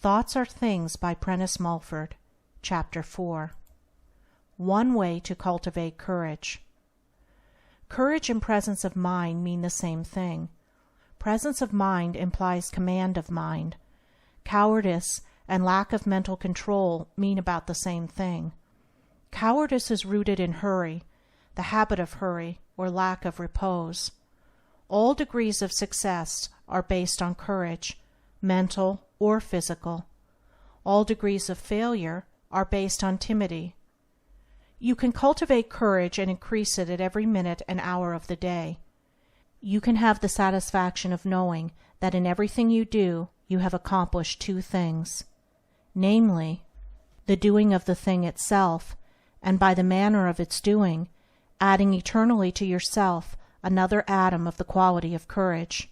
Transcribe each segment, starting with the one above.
Thoughts Are Things by Prentice Mulford, Chapter 4. One Way to Cultivate Courage. Courage and presence of mind mean the same thing. Presence of mind implies command of mind. Cowardice and lack of mental control mean about the same thing. Cowardice is rooted in hurry, the habit of hurry, or lack of repose. All degrees of success are based on courage, mental or physical. All degrees of failure are based on timidity. You can cultivate courage and increase it at every minute and hour of the day. You can have the satisfaction of knowing that in everything you do, you have accomplished two things, namely, the doing of the thing itself, and by the manner of its doing, adding eternally to yourself another atom of the quality of courage.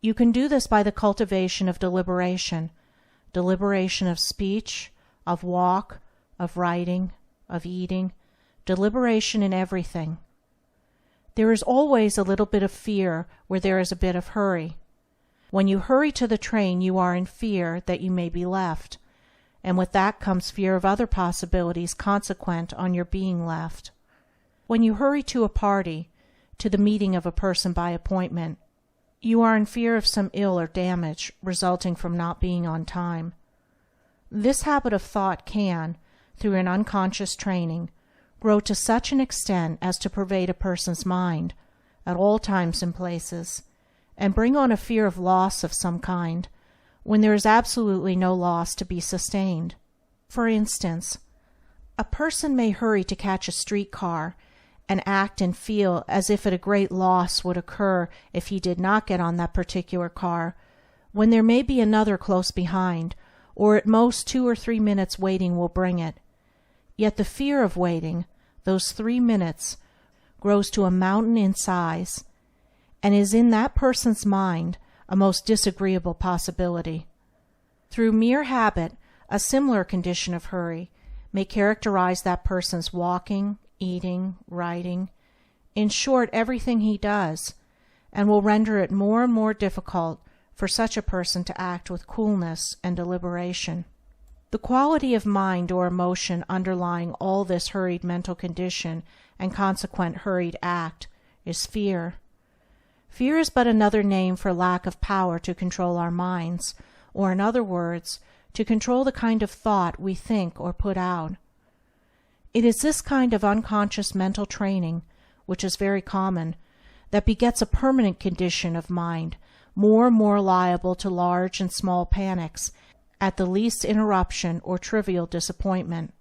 You can do this by the cultivation of deliberation, deliberation of speech, of walk, of writing, of eating, deliberation in everything. There is always a little bit of fear where there is a bit of hurry. When you hurry to the train, you are in fear that you may be left, and with that comes fear of other possibilities consequent on your being left. When you hurry to a party, to the meeting of a person by appointment, you are in fear of some ill or damage resulting from not being on time. This habit of thought can, through an unconscious training, grow to such an extent as to pervade a person's mind, at all times and places, and bring on a fear of loss of some kind, when there is absolutely no loss to be sustained. For instance, a person may hurry to catch a streetcar, and act and feel as if a great loss would occur if he did not get on that particular car, when there may be another close behind, or at most 2 or 3 minutes waiting will bring it. Yet the fear of waiting, those 3 minutes, grows to a mountain in size, and is in that person's mind a most disagreeable possibility. Through mere habit, a similar condition of hurry may characterize that person's walking, eating, writing, in short everything he does, and will render it more and more difficult for such a person to act with coolness and deliberation. The quality of mind or emotion underlying all this hurried mental condition and consequent hurried act is fear. Fear is but another name for lack of power to control our minds, or in other words, to control the kind of thought we think or put out. It is this kind of unconscious mental training, which is very common, that begets a permanent condition of mind, more and more liable to large and small panics at the least interruption or trivial disappointment.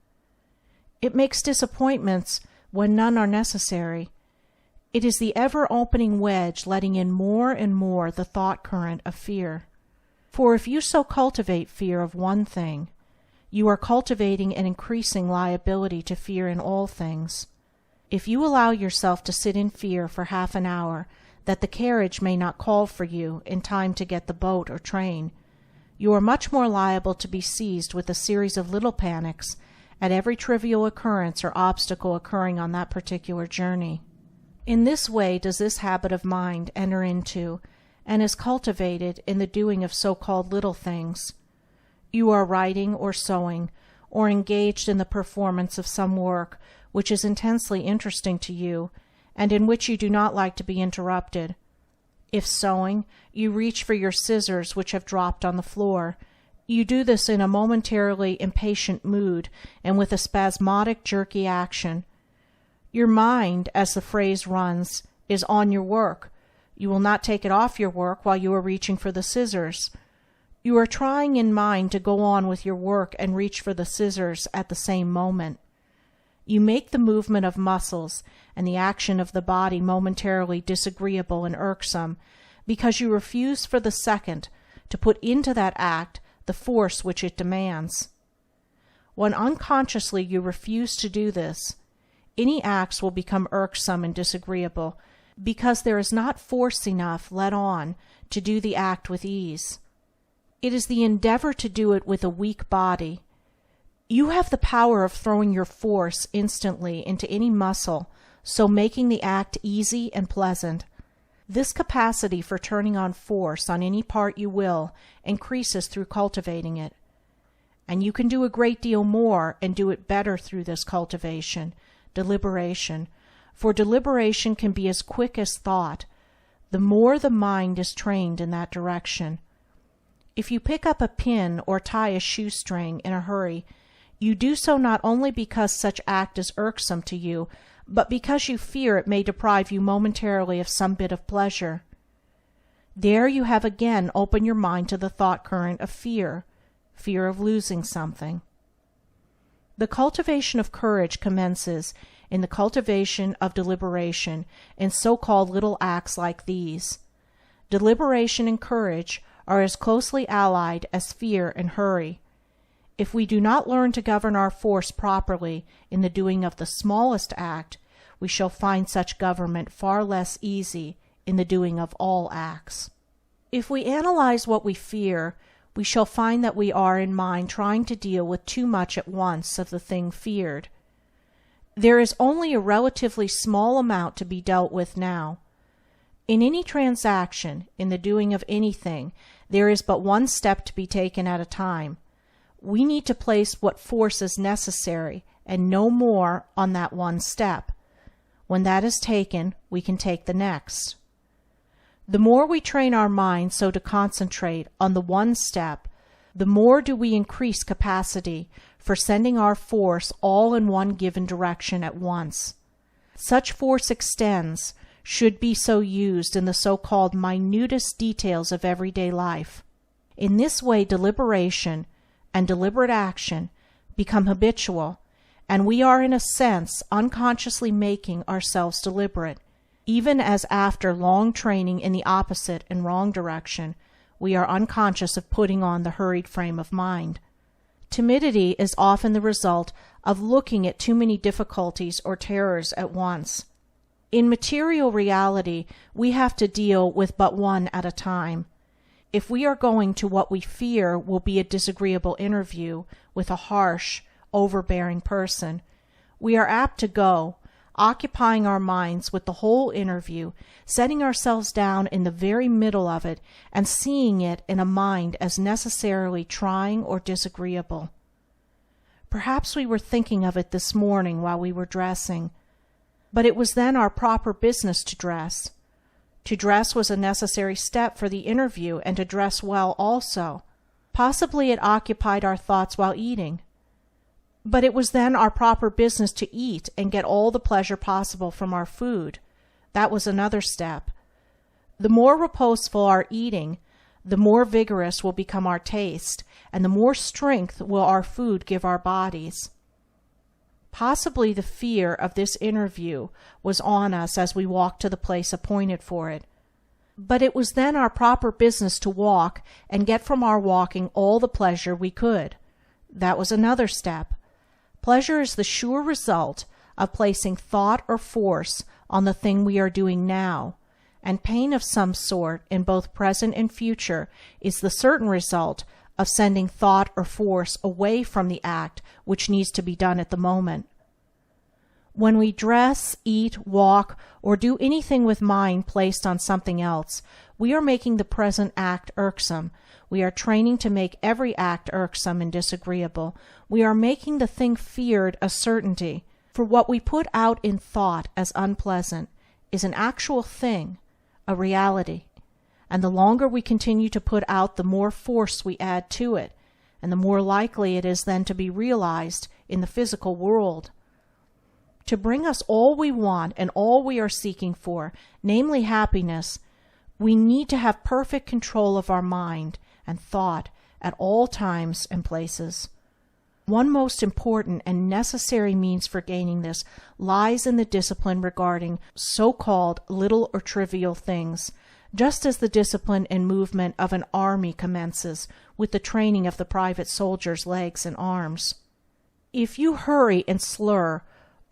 It makes disappointments when none are necessary. It is the ever-opening wedge letting in more and more the thought current of fear. For if you so cultivate fear of one thing, you are cultivating an increasing liability to fear in all things. If you allow yourself to sit in fear for half an hour that the carriage may not call for you in time to get the boat or train, you are much more liable to be seized with a series of little panics at every trivial occurrence or obstacle occurring on that particular journey. In this way does this habit of mind enter into and is cultivated in the doing of so-called little things. You are writing or sewing, or engaged in the performance of some work which is intensely interesting to you, and in which you do not like to be interrupted. If sewing, you reach for your scissors which have dropped on the floor. You do this in a momentarily impatient mood, and with a spasmodic, jerky action. Your mind, as the phrase runs, is on your work. You will not take it off your work while you are reaching for the scissors. You are trying in mind to go on with your work and reach for the scissors at the same moment. You make the movement of muscles and the action of the body momentarily disagreeable and irksome, because you refuse for the second to put into that act the force which it demands. When unconsciously you refuse to do this, any acts will become irksome and disagreeable, because there is not force enough let on to do the act with ease. It is the endeavor to do it with a weak body. You have the power of throwing your force instantly into any muscle, so making the act easy and pleasant. This capacity for turning on force on any part you will increases through cultivating it. And you can do a great deal more and do it better through this cultivation, deliberation, for deliberation can be as quick as thought, the more the mind is trained in that direction. If you pick up a pin or tie a shoestring in a hurry, you do so not only because such act is irksome to you, but because you fear it may deprive you momentarily of some bit of pleasure. There you have again opened your mind to the thought current of fear of losing something. The cultivation of courage commences in the cultivation of deliberation in so-called little acts like these. Deliberation and courage are as closely allied as fear and hurry. If we do not learn to govern our force properly in the doing of the smallest act, we shall find such government far less easy in the doing of all acts. If we analyze what we fear, we shall find that we are in mind trying to deal with too much at once of the thing feared. There is only a relatively small amount to be dealt with now. In any transaction, in the doing of anything, there is but one step to be taken at a time. We need to place what force is necessary, and no more, on that one step. When that is taken, we can take the next. The more we train our mind so to concentrate on the one step, the more do we increase capacity for sending our force all in one given direction at once. Such force extends, should be so used in the so-called minutest details of everyday life. In this way deliberation and deliberate action become habitual, and we are in a sense unconsciously making ourselves deliberate, even as after long training in the opposite and wrong direction, we are unconscious of putting on the hurried frame of mind. Timidity is often the result of looking at too many difficulties or terrors at once. In material reality, we have to deal with but one at a time. If we are going to what we fear will be a disagreeable interview with a harsh, overbearing person, we are apt to go, occupying our minds with the whole interview, setting ourselves down in the very middle of it, and seeing it in a mind as necessarily trying or disagreeable. Perhaps we were thinking of it this morning while we were dressing, but it was then our proper business to dress. To dress was a necessary step for the interview, and to dress well also. Possibly it occupied our thoughts while eating, but it was then our proper business to eat and get all the pleasure possible from our food. That was another step. The more reposeful our eating, the more vigorous will become our taste, and the more strength will our food give our bodies. Possibly the fear of this interview was on us as we walked to the place appointed for it, but it was then our proper business to walk and get from our walking all the pleasure we could. That was another step. Pleasure is the sure result of placing thought or force on the thing we are doing now, and pain of some sort in both present and future is the certain result of sending thought or force away from the act which needs to be done at the moment. When we dress, eat, walk, or do anything with mind placed on something else, we are making the present act irksome. We are training to make every act irksome and disagreeable. We are making the thing feared a certainty, for what we put out in thought as unpleasant is an actual thing, a reality, and the longer we continue to put out, the more force we add to it, and the more likely it is then to be realized in the physical world. To bring us all we want and all we are seeking for, namely happiness, we need to have perfect control of our mind and thought at all times and places. One most important and necessary means for gaining this lies in the discipline regarding so-called little or trivial things, just as the discipline and movement of an army commences with the training of the private soldier's legs and arms. If you hurry and slur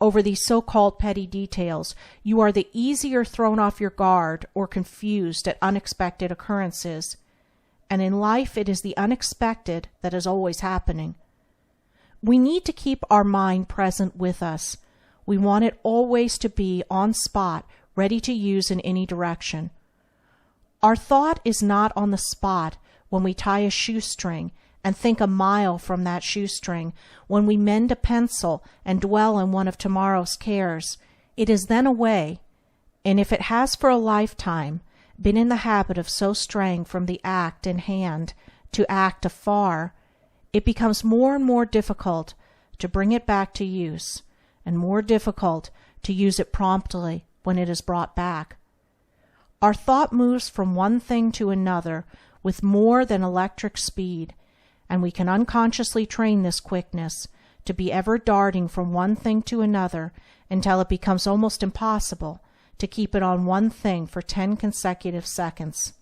over these so-called petty details, you are the easier thrown off your guard or confused at unexpected occurrences, and in life it is the unexpected that is always happening. We need to keep our mind present with us. We want it always to be on spot, ready to use in any direction. Our thought is not on the spot when we tie a shoestring and think a mile from that shoestring, when we mend a pencil and dwell on one of tomorrow's cares. It is then away, and if it has for a lifetime been in the habit of so straying from the act in hand to act afar, it becomes more and more difficult to bring it back to use, and more difficult to use it promptly when it is brought back. Our thought moves from one thing to another with more than electric speed, and we can unconsciously train this quickness to be ever darting from one thing to another until it becomes almost impossible to keep it on one thing for 10 consecutive seconds.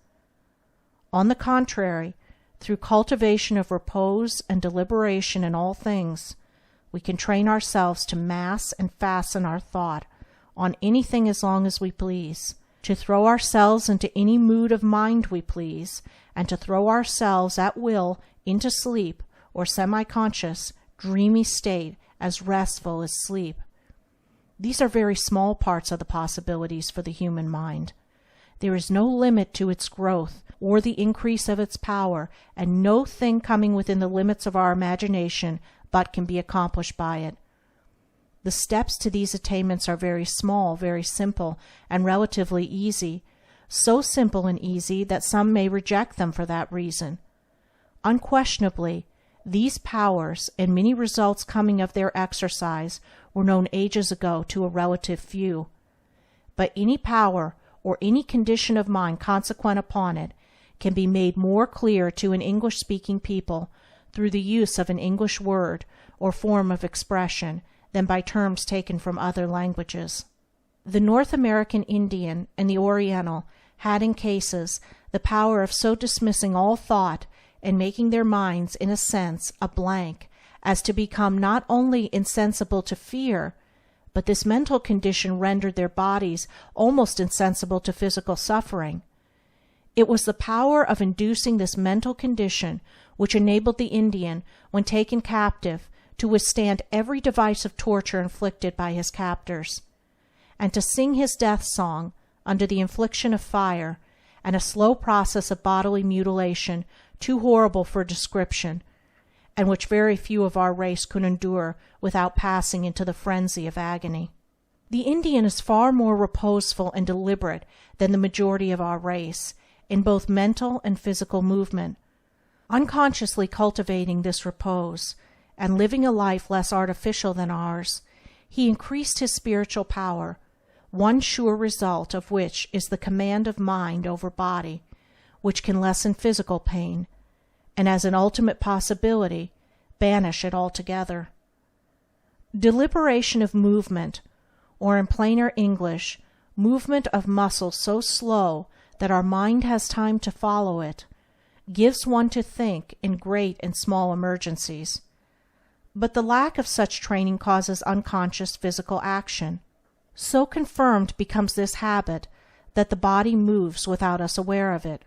On the contrary, through cultivation of repose and deliberation in all things, we can train ourselves to mass and fasten our thought on anything as long as we please, to throw ourselves into any mood of mind we please, and to throw ourselves at will into sleep or semi-conscious, dreamy state as restful as sleep. These are very small parts of the possibilities for the human mind. There is no limit to its growth or the increase of its power, and no thing coming within the limits of our imagination but can be accomplished by it. The steps to these attainments are very small, very simple, and relatively easy, so simple and easy that some may reject them for that reason. Unquestionably, these powers and many results coming of their exercise were known ages ago to a relative few. But any power or any condition of mind consequent upon it can be made more clear to an English-speaking people through the use of an English word or form of expression than by terms taken from other languages. The North American Indian and the Oriental had in cases the power of so dismissing all thought and making their minds, in a sense, a blank, as to become not only insensible to fear, but this mental condition rendered their bodies almost insensible to physical suffering. It was the power of inducing this mental condition which enabled the Indian, when taken captive, to withstand every device of torture inflicted by his captors, and to sing his death song under the infliction of fire and a slow process of bodily mutilation too horrible for description, and which very few of our race could endure without passing into the frenzy of agony. The Indian is far more reposeful and deliberate than the majority of our race, in both mental and physical movement. Unconsciously cultivating this repose, and living a life less artificial than ours, he increased his spiritual power, one sure result of which is the command of mind over body, which can lessen physical pain, and as an ultimate possibility, banish it altogether. Deliberation of movement, or in plainer English, movement of muscle so slow that our mind has time to follow it, gives one to think in great and small emergencies. But the lack of such training causes unconscious physical action. So confirmed becomes this habit that the body moves without us aware of it.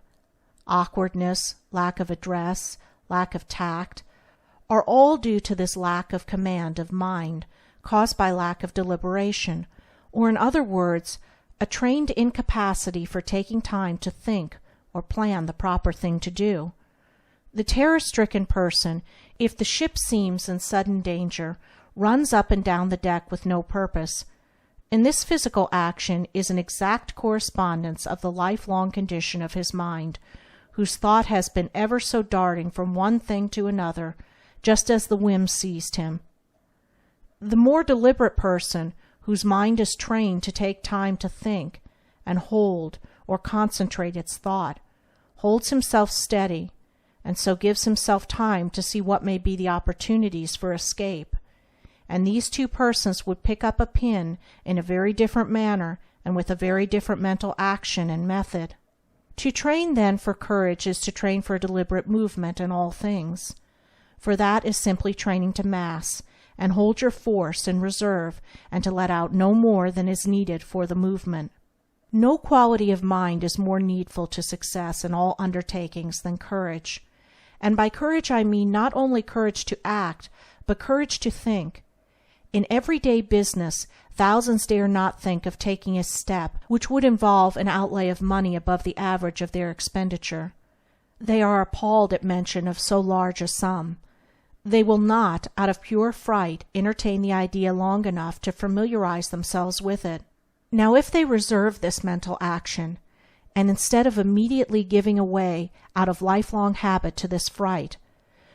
Awkwardness, lack of address, lack of tact, are all due to this lack of command of mind caused by lack of deliberation, or in other words, a trained incapacity for taking time to think or plan the proper thing to do. The terror-stricken person, if the ship seems in sudden danger, runs up and down the deck with no purpose, and this physical action is an exact correspondence of the lifelong condition of his mind, whose thought has been ever so darting from one thing to another, just as the whim seized him. The more deliberate person, whose mind is trained to take time to think, and hold or concentrate its thought, holds himself steady, and so gives himself time to see what may be the opportunities for escape, and these two persons would pick up a pin in a very different manner and with a very different mental action and method. To train, then, for courage is to train for deliberate movement in all things, for that is simply training to mass, and hold your force in reserve, and to let out no more than is needed for the movement. No quality of mind is more needful to success in all undertakings than courage, and by courage I mean not only courage to act, but courage to think. In everyday business, Thousands dare not think of taking a step which would involve an outlay of money above the average of their expenditure. They are appalled at mention of so large a sum. They will not, out of pure fright, entertain the idea long enough to familiarize themselves with it. Now if they reserve this mental action, and instead of immediately giving away out of lifelong habit to this fright,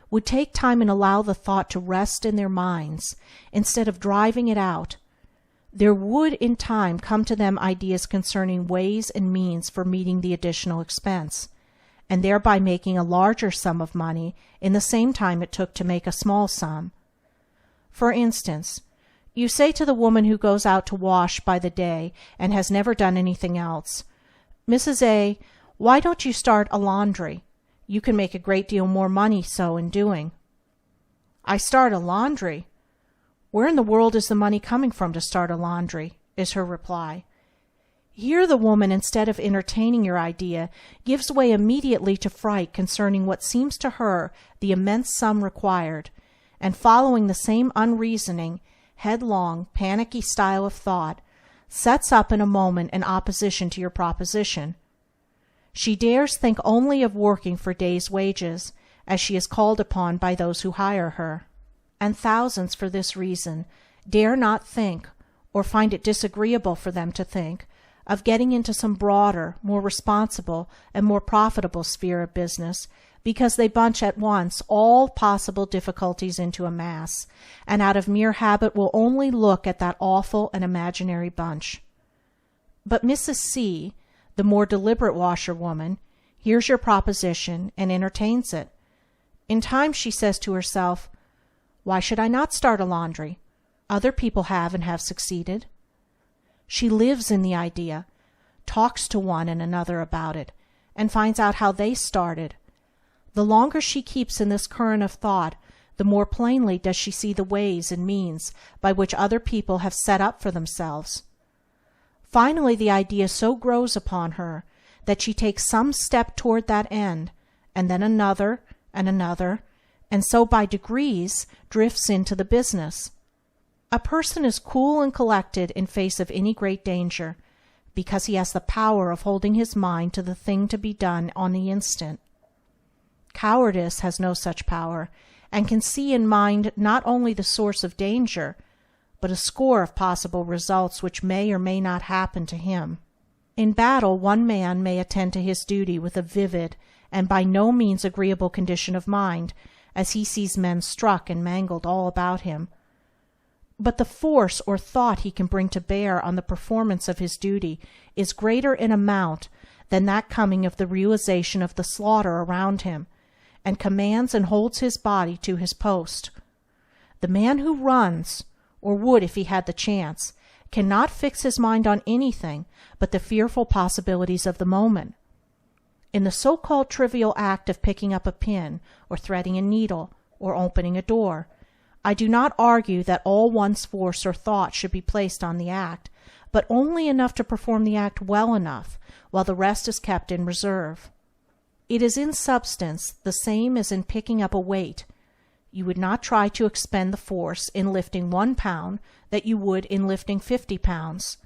would take time and allow the thought to rest in their minds, instead of driving it out, there would in time come to them ideas concerning ways and means for meeting the additional expense, and thereby making a larger sum of money in the same time it took to make a small sum. For instance, you say to the woman who goes out to wash by the day and has never done anything else, "Mrs. A, why don't you start a laundry? You can make a great deal more money so in doing." "I start a laundry? Where in the world is the money coming from to start a laundry?" is her reply. Here the woman, instead of entertaining your idea, gives way immediately to fright concerning what seems to her the immense sum required, and following the same unreasoning, headlong, panicky style of thought, sets up in a moment an opposition to your proposition. She dares think only of working for day's wages, as she is called upon by those who hire her. And thousands, for this reason, dare not think, or find it disagreeable for them to think, of getting into some broader, more responsible, and more profitable sphere of business, because they bunch at once all possible difficulties into a mass, and out of mere habit will only look at that awful and imaginary bunch. But Mrs. C, the more deliberate washerwoman, hears your proposition and entertains it. In time she says to herself, "Why should I not start a laundry? Other people have and have succeeded." She lives in the idea, talks to one and another about it, and finds out how they started. The longer she keeps in this current of thought, the more plainly does she see the ways and means by which other people have set up for themselves. Finally the idea so grows upon her that she takes some step toward that end, and then another, and so by degrees drifts into the business. A person is cool and collected in face of any great danger, because he has the power of holding his mind to the thing to be done on the instant. Cowardice has no such power, and can see in mind not only the source of danger, but a score of possible results which may or may not happen to him. In battle one man may attend to his duty with a vivid and by no means agreeable condition of mind, as he sees men struck and mangled all about him. But the force or thought he can bring to bear on the performance of his duty is greater in amount than that coming of the realization of the slaughter around him, and commands and holds his body to his post. The man who runs, or would if he had the chance, cannot fix his mind on anything but the fearful possibilities of the moment. In the so-called trivial act of picking up a pin, or threading a needle, or opening a door, I do not argue that all one's force or thought should be placed on the act, but only enough to perform the act well enough, while the rest is kept in reserve. It is in substance the same as in picking up a weight. You would not try to expend the force in lifting 1 pound that you would in lifting 50 pounds.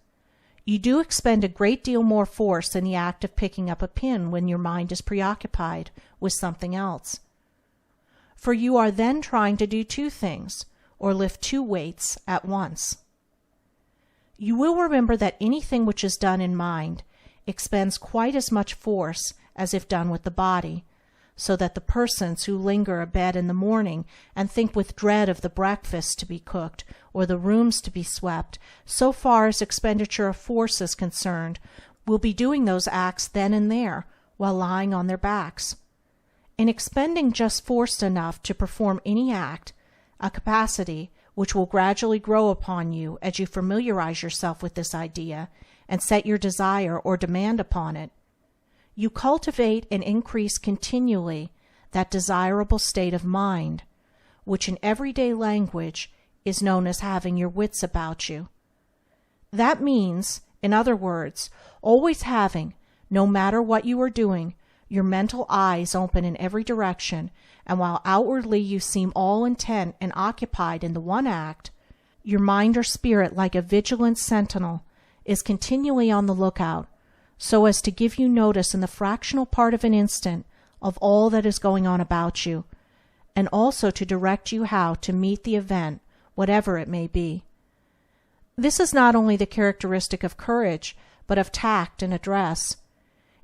You do expend a great deal more force in the act of picking up a pin when your mind is preoccupied with something else. For you are then trying to do 2 things, or lift 2 weights at once. You will remember that anything which is done in mind expends quite as much force as if done with the body, so that the persons who linger abed in the morning and think with dread of the breakfast to be cooked or the rooms to be swept, so far as expenditure of force is concerned, will be doing those acts then and there while lying on their backs. In expending just force enough to perform any act, a capacity which will gradually grow upon you as you familiarize yourself with this idea and set your desire or demand upon it, you cultivate and increase continually that desirable state of mind, which in everyday language is known as having your wits about you. That means, in other words, always having, no matter what you are doing, your mental eyes open in every direction, and while outwardly you seem all intent and occupied in the one act, Your mind or spirit, like a vigilant sentinel, is continually on the lookout, so as to give you notice in the fractional part of an instant of all that is going on about you, and also to direct you how to meet the event, whatever it may be. This is not only the characteristic of courage, but of tact and address.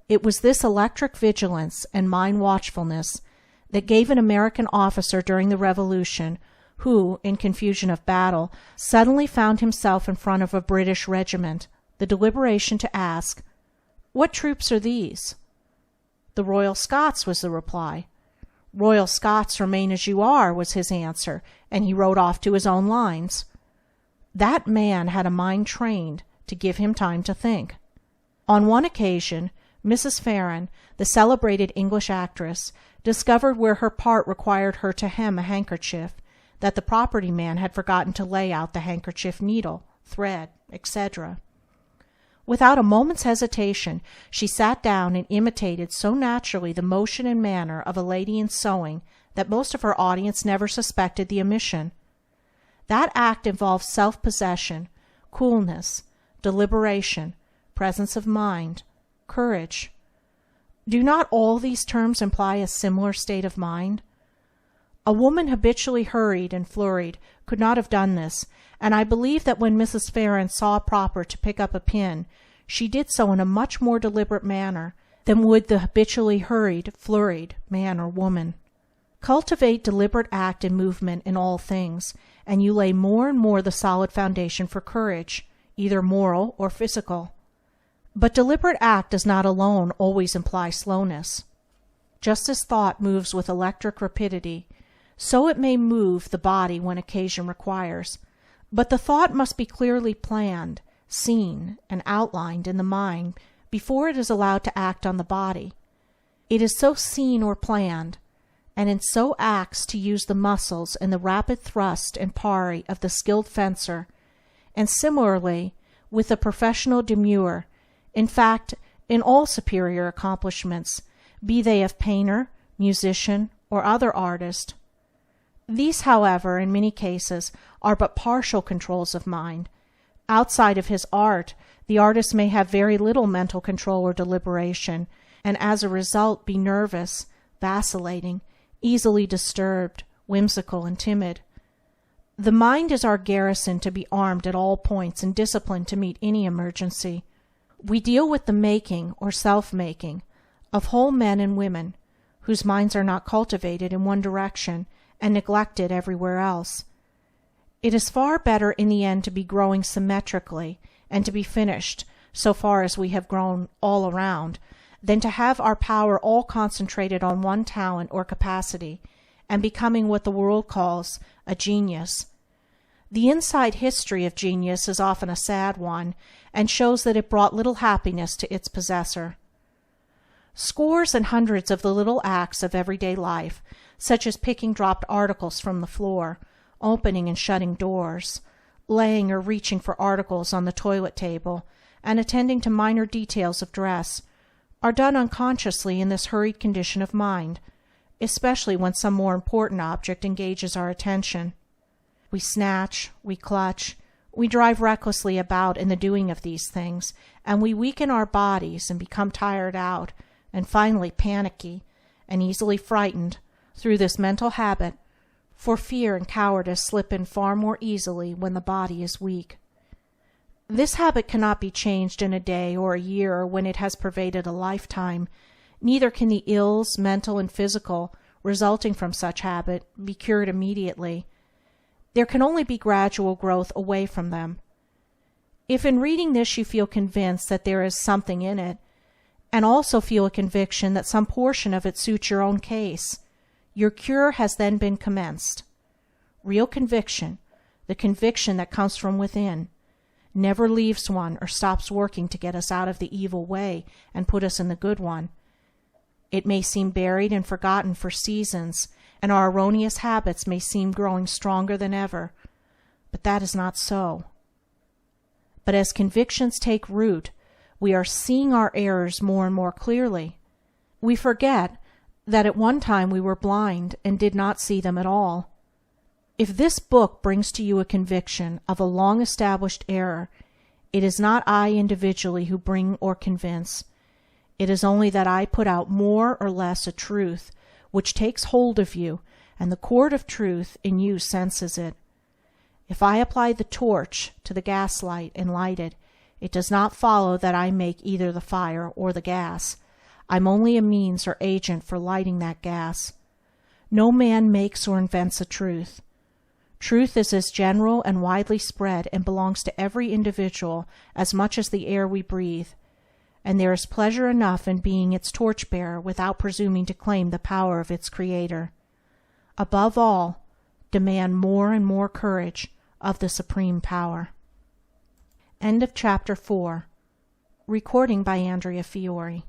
It was this electric vigilance and mind watchfulness that gave an American officer during the Revolution, who, in confusion of battle, suddenly found himself in front of a British regiment, the deliberation to ask, "What troops are these?" "The Royal Scots," was the reply. "Royal Scots, remain as you are," was his answer, and he rode off to his own lines. That man had a mind trained to give him time to think. On one occasion, Mrs. Farren, the celebrated English actress, discovered where her part required her to hem a handkerchief, that the property man had forgotten to lay out the handkerchief needle, thread, etc. Without a moment's hesitation, she sat down and imitated so naturally the motion and manner of a lady in sewing that most of her audience never suspected the omission. That act involved self-possession, coolness, deliberation, presence of mind, courage. Do not all these terms imply a similar state of mind? A woman habitually hurried and flurried could not have done this, and I believe that when Mrs. Farren saw proper to pick up a pin, she did so in a much more deliberate manner than would the habitually hurried, flurried man or woman. Cultivate deliberate act and movement in all things, and you lay more and more the solid foundation for courage, either moral or physical. But deliberate act does not alone always imply slowness. Just as thought moves with electric rapidity, so it may move the body when occasion requires, but the thought must be clearly planned, seen, and outlined in the mind before it is allowed to act on the body. It is so seen or planned, and it so acts to use the muscles in the rapid thrust and parry of the skilled fencer, and similarly with the professional demurrer, in fact, in all superior accomplishments, be they of painter, musician, or other artist. These, however, in many cases, are but partial controls of mind. Outside of his art, the artist may have very little mental control or deliberation, and as a result be nervous, vacillating, easily disturbed, whimsical, and timid. The mind is our garrison to be armed at all points and disciplined to meet any emergency. We deal with the making, or self-making, of whole men and women, whose minds are not cultivated in one direction and neglected everywhere else. It is far better in the end to be growing symmetrically and to be finished, so far as we have grown all around, than to have our power all concentrated on one talent or capacity, and becoming what the world calls a genius. The inside history of genius is often a sad one, and shows that it brought little happiness to its possessor. Scores and hundreds of the little acts of everyday life, such as picking dropped articles from the floor, opening and shutting doors, laying or reaching for articles on the toilet table, and attending to minor details of dress, are done unconsciously in this hurried condition of mind, especially when some more important object engages our attention. We snatch, we clutch, we drive recklessly about in the doing of these things, and we weaken our bodies and become tired out, and finally panicky, and easily frightened, through this mental habit, for fear and cowardice slip in far more easily when the body is weak. This habit cannot be changed in a day or a year or when it has pervaded a lifetime, neither can the ills, mental and physical, resulting from such habit, be cured immediately. There can only be gradual growth away from them. If in reading this you feel convinced that there is something in it, and also feel a conviction that some portion of it suits your own case, your cure has then been commenced. Real conviction, the conviction that comes from within, never leaves one or stops working to get us out of the evil way and put us in the good one. It may seem buried and forgotten for seasons, and our erroneous habits may seem growing stronger than ever, but that is not so. But as convictions take root, we are seeing our errors more and more clearly. We forget that at one time we were blind and did not see them at all. If this book brings to you a conviction of a long-established error, it is not I individually who bring or convince. It is only that I put out more or less a truth which takes hold of you, and the cord of truth in you senses it. If I apply the torch to the gaslight and light it, it does not follow that I make either the fire or the gas. I'm only a means or agent for lighting that gas. No man makes or invents a truth. Truth is as general and widely spread and belongs to every individual as much as the air we breathe, and there is pleasure enough in being its torch-bearer without presuming to claim the power of its creator. Above all, demand more and more courage of the supreme power. End of Chapter 4. Recording by Andrea Fiore.